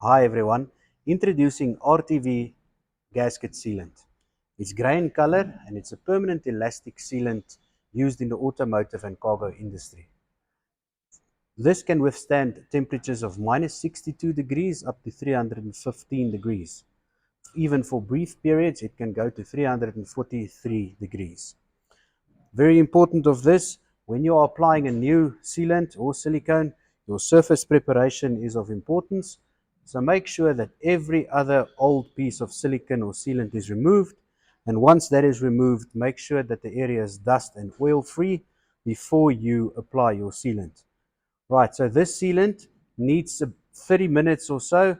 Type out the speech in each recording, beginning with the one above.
Hi everyone, introducing RTV Gasket Sealant. It's grey in color and it's a permanent elastic sealant used in the automotive and cargo industry. This can withstand temperatures of minus 62 degrees up to 315 degrees. Even for brief periods, it can go to 343 degrees. Very important of this, when you are applying a new sealant or silicone, your surface preparation is of importance. So make sure that every other old piece of silicone or sealant is removed. And once that is removed, make sure that the area is dust and oil free before you apply your sealant. Right, so this sealant needs 30 minutes or so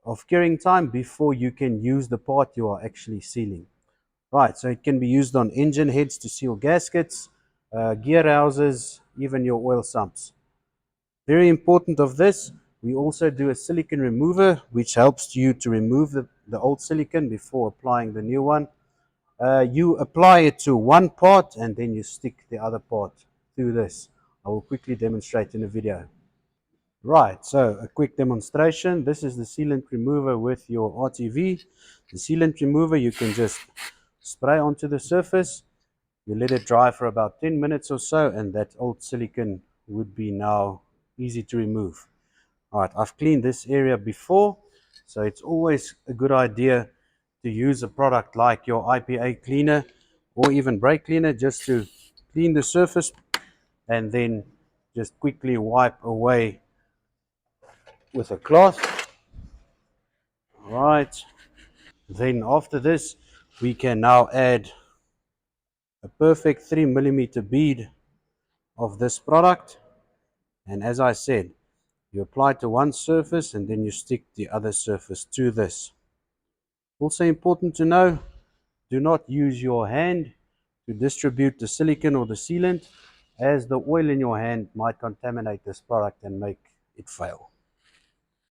of curing time before you can use the part you are actually sealing. Right, so it can be used on engine heads to seal gaskets, gear houses, even your oil sumps. Very important of this, we also do a silicone remover, which helps you to remove the old silicone before applying the new one. You apply it to one part and then you stick the other part through this. I will quickly demonstrate in a video. Right, so a quick demonstration. This is the sealant remover with your RTV. The sealant remover, you can just spray onto the surface. You let it dry for about 10 minutes or so, and that old silicone would be now easy to remove. All right, I've cleaned this area before, so it's always a good idea to use a product like your IPA cleaner or even brake cleaner just to clean the surface and then just quickly wipe away with a cloth. All right, then after this, we can now add a perfect 3mm bead of this product. And as I said, you apply to one surface and then you stick the other surface to this. Also important to know, do not use your hand to distribute the silicone or the sealant, as the oil in your hand might contaminate this product and make it fail.